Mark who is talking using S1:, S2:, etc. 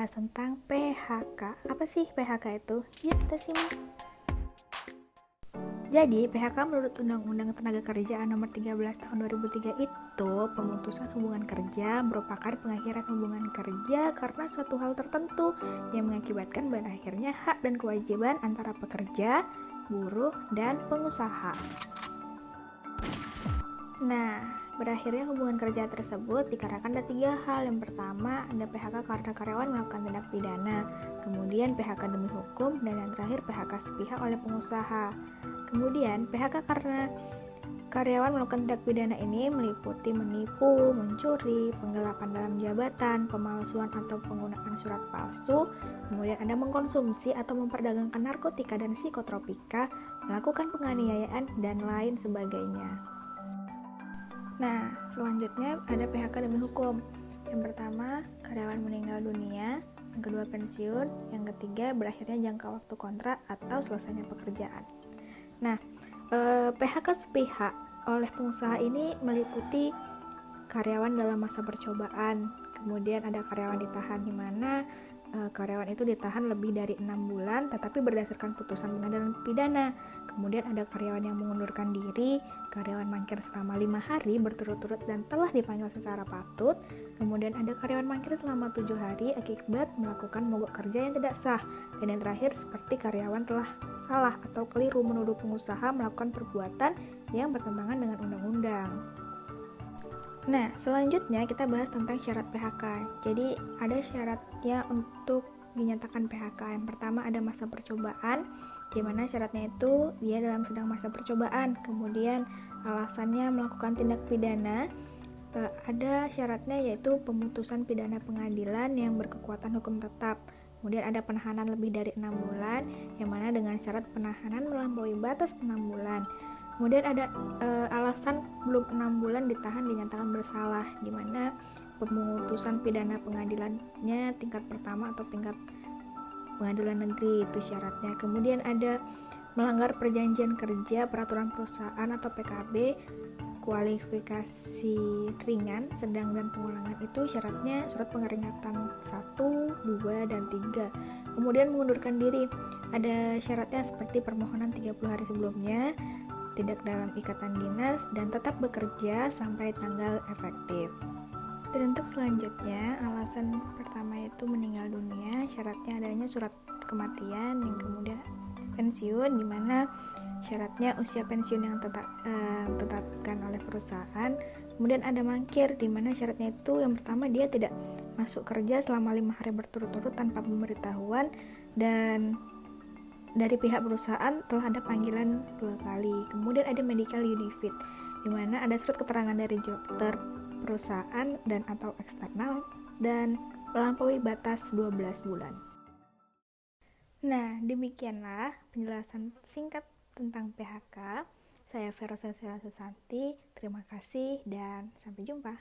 S1: bahas tentang PHK. Apa sih PHK itu? Yuk kita simak. Jadi, PHK menurut Undang-Undang Tenaga Kerjaan Nomor 13 Tahun 2003 itu pemutusan hubungan kerja merupakan pengakhiran hubungan kerja karena suatu hal tertentu yang mengakibatkan berakhirnya hak dan kewajiban antara pekerja, buruh, dan pengusaha. Nah, berakhirnya hubungan kerja tersebut dikarenakan ada 3 hal. Yang pertama, ada PHK karena karyawan melakukan tindak pidana, kemudian PHK demi hukum, dan yang terakhir PHK sepihak oleh pengusaha. Kemudian, PHK karena karyawan melakukan tindak pidana ini meliputi menipu, mencuri, penggelapan dalam jabatan, pemalsuan atau penggunaan surat palsu, kemudian ada mengkonsumsi atau memperdagangkan narkotika dan psikotropika, melakukan penganiayaan, dan lain sebagainya. Nah, selanjutnya ada PHK demi hukum. Yang pertama, karyawan meninggal dunia. Yang kedua, pensiun. Yang ketiga, berakhirnya jangka waktu kontrak atau selesainya pekerjaan. Nah, PHK sepihak oleh pengusaha ini meliputi karyawan dalam masa percobaan. Kemudian ada karyawan ditahan di mana karyawan itu ditahan lebih dari 6 bulan tetapi berdasarkan putusan pengadilan pidana. Kemudian ada karyawan yang mengundurkan diri, karyawan mangkir selama 5 hari berturut-turut dan telah dipanggil secara patut. Kemudian ada karyawan mangkir selama 7 hari akibat melakukan mogok kerja yang tidak sah. Dan yang terakhir seperti karyawan telah salah atau keliru menuduh pengusaha melakukan perbuatan yang bertentangan dengan undang-undang. Nah, selanjutnya kita bahas tentang syarat PHK. Jadi, ada syaratnya untuk dinyatakan PHK. Yang pertama ada masa percobaan, di mana syaratnya itu dia dalam sedang masa percobaan. Kemudian alasannya melakukan tindak pidana. Ada syaratnya yaitu pemutusan pidana pengadilan yang berkekuatan hukum tetap. Kemudian ada penahanan lebih dari 6 bulan, yang mana dengan syarat penahanan melampaui batas 6 bulan. Kemudian ada alasan belum 6 bulan ditahan dinyatakan bersalah, di mana pemutusan pidana pengadilannya tingkat pertama atau tingkat pengadilan negeri itu syaratnya. Kemudian ada melanggar perjanjian kerja, peraturan perusahaan atau PKB, kualifikasi ringan, sedang, dan pengulangan itu syaratnya surat peringatan 1, 2, dan 3. Kemudian mengundurkan diri, ada syaratnya seperti permohonan 30 hari sebelumnya, tidak dalam ikatan dinas, dan tetap bekerja sampai tanggal efektif. Dan untuk selanjutnya, alasan pertama yaitu meninggal dunia, syaratnya adanya surat kematian, yang kemudian pensiun, di mana syaratnya usia pensiun yang ditetapkan oleh perusahaan. Kemudian ada mangkir, di mana syaratnya itu yang pertama dia tidak masuk kerja selama 5 hari berturut-turut tanpa pemberitahuan, dan dari pihak perusahaan telah ada panggilan 2 kali. Kemudian ada medical leave, di mana ada surat keterangan dari dokter perusahaan dan atau eksternal dan melampaui batas 12 bulan. Nah, demikianlah penjelasan singkat tentang PHK. Saya Vero Sensila Susanti. Terima kasih dan sampai jumpa.